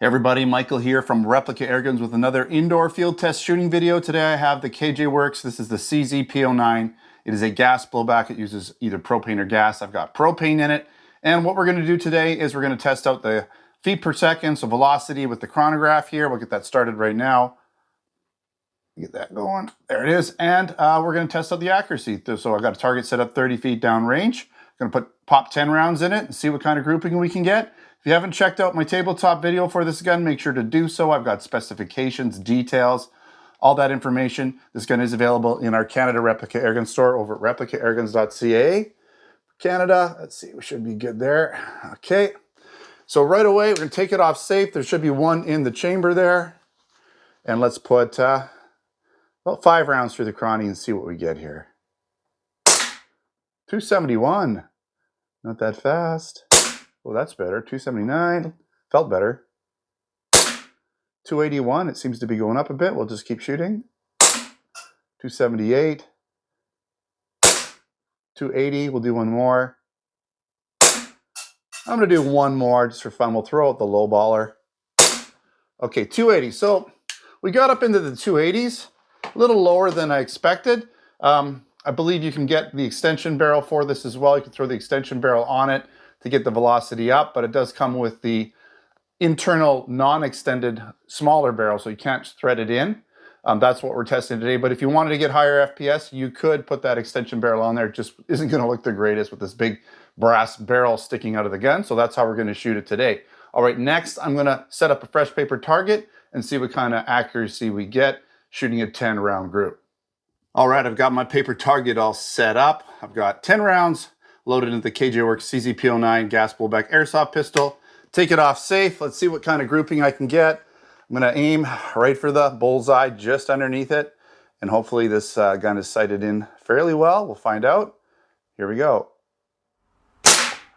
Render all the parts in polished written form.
Hey everybody, Michael here from Replica Airguns with another indoor field test shooting video. Today I have the KJWorks. This is the CZ P-09. It is a gas blowback. It uses either propane or gas. I've got propane in it. And what we're going to do today is we're going to test out the feet per second, so velocity with the chronograph here. We'll get that started right now. Get that going. There it is. And we're going to test out the accuracy. So I've got a target set up 30 feet down range. I'm going to pop 10 rounds in it and see what kind of grouping we can get. If you haven't checked out my tabletop video for this gun, make sure to do so. I've got specifications, details, all that information. This gun is available in our Canada Replica Airgun store over at replicaairguns.ca. Canada, let's see, we should be good there. Okay, so right away, we're gonna take it off safe. There should be one in the chamber there. And let's put about 5 rounds through the chrony and see what we get here. 271, not that fast. Well, that's better. 279, felt better. 281, it seems to be going up a bit. We'll just keep shooting. 278. 280, we'll do one more. I'm gonna do one more just for fun. We'll throw out the low baller. Okay, 280. So we got up into the 280s, a little lower than I expected. I believe you can get the extension barrel for this as well. You can throw the extension barrel on it to get the velocity up, but it does come with the internal non-extended smaller barrel, so you can't thread it in. That's what we're testing today, but if you wanted to get higher FPS, you could put that extension barrel on there. It just isn't gonna look the greatest with this big brass barrel sticking out of the gun, so that's how we're gonna shoot it today. All right, next I'm gonna set up a fresh paper target and see what kind of accuracy we get shooting a 10 round group. All right, I've got my paper target all set up. I've got 10 rounds loaded into the KJWorks CZ P-09 gas blowback airsoft pistol. Take it off safe. Let's see what kind of grouping I can get. I'm gonna aim right for the bullseye just underneath it. And hopefully this gun is sighted in fairly well. We'll find out. Here we go.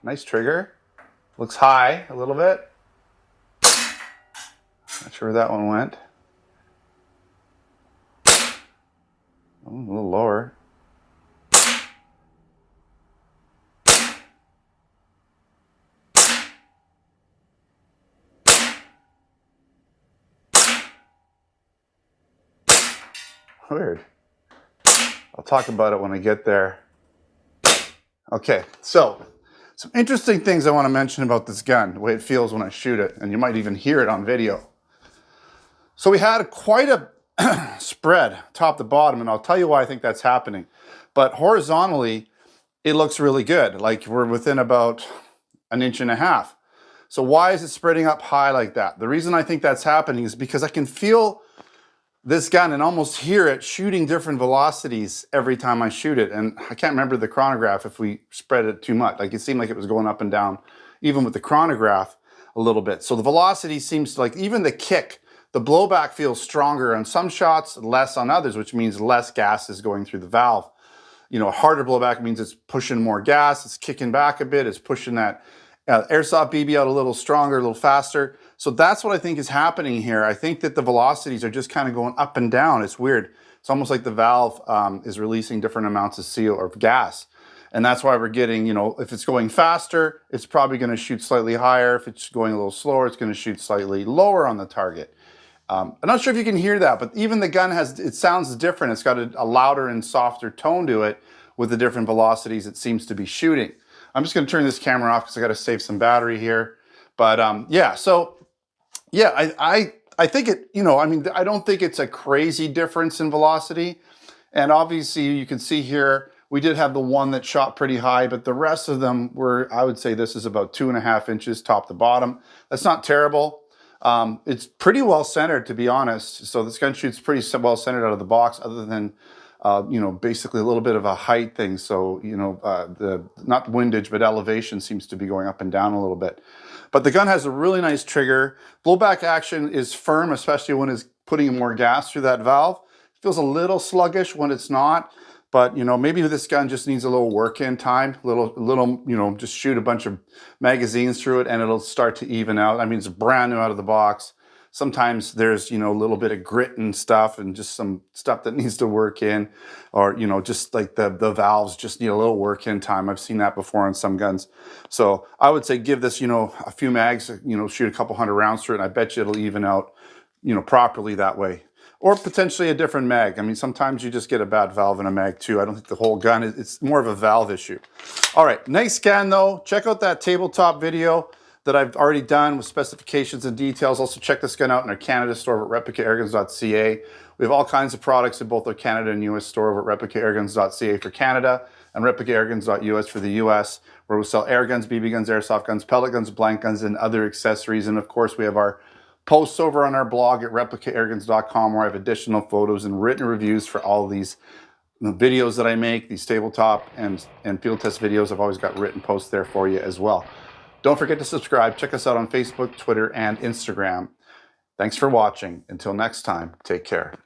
Nice trigger. Looks high a little bit. Not sure where that one went. Oh, a little lower. Weird. I'll talk about it when I get there. Okay, so some interesting things I want to mention about this gun, the way it feels when I shoot it, and you might even hear it on video. So we had quite a spread top to bottom, and I'll tell you why I think that's happening. But horizontally, it looks really good. Like we're within about 1.5 inches. So why is it spreading up high like that? The reason I think that's happening is because I can feel this gun and almost hear it shooting different velocities every time I shoot it. And I can't remember the chronograph if we spread it too much. Like it seemed like it was going up and down, even with the chronograph a little bit. So the velocity seems to, like, even the kick, the blowback feels stronger on some shots, less on others, which means less gas is going through the valve. You know, a harder blowback means it's pushing more gas, it's kicking back a bit, it's pushing that Airsoft BB out a little stronger, a little faster. So that's what I think is happening here. I think that the velocities are just kind of going up and down. It's weird. It's almost like the valve is releasing different amounts of CO or gas. And that's why we're getting, you know, if it's going faster, it's probably going to shoot slightly higher. If it's going a little slower, it's going to shoot slightly lower on the target. I'm not sure if you can hear that, but even the gun it sounds different. It's got a louder and softer tone to it with the different velocities it seems to be shooting. I'm just going to turn this camera off because I got to save some battery here. But yeah, so yeah, I think it, you know, I mean, I don't think it's a crazy difference in velocity. And obviously you can see here, we did have the one that shot pretty high, but the rest of them were, I would say this is about 2.5 inches top to bottom. That's not terrible. It's pretty well centered, to be honest. So this gun shoots pretty well centered out of the box, other than you know, basically a little bit of a height thing. So, you know, not windage, but elevation seems to be going up and down a little bit. But the gun has a really nice trigger. Blowback action is firm, especially when it's putting more gas through that valve. It feels a little sluggish when it's not. But, you know, maybe this gun just needs a little work-in time, little, you know, just shoot a bunch of magazines through it and it'll start to even out. I mean, it's brand new out of the box. sometimes there's, you know, a little bit of grit and stuff and just some stuff that needs to work in, or, you know, just like the valves just need a little work in time. I've seen that before on some guns. So I would say give this, you know, a few mags, you know, shoot a couple hundred rounds through it, and I bet you it'll even out, you know, properly that way. Or potentially a different mag. I mean, sometimes you just get a bad valve in a mag too. I don't think the whole gun, it's more of a valve issue. All right, nice gun though. Check out that tabletop video that I've already done with specifications and details. Also check this gun out in our Canada store over at replicairguns.ca. We have all kinds of products in both our Canada and US store over at replicairguns.ca for Canada and replicairguns.us for the US, where we sell air guns, BB guns, airsoft guns, pellet guns, blank guns, and other accessories. And of course, we have our posts over on our blog at replicairguns.com, where I have additional photos and written reviews for all these videos that I make, these tabletop and field test videos. I've always got written posts there for you as well. Don't forget to subscribe. Check us out on Facebook, Twitter, and Instagram. Thanks for watching. Until next time, take care.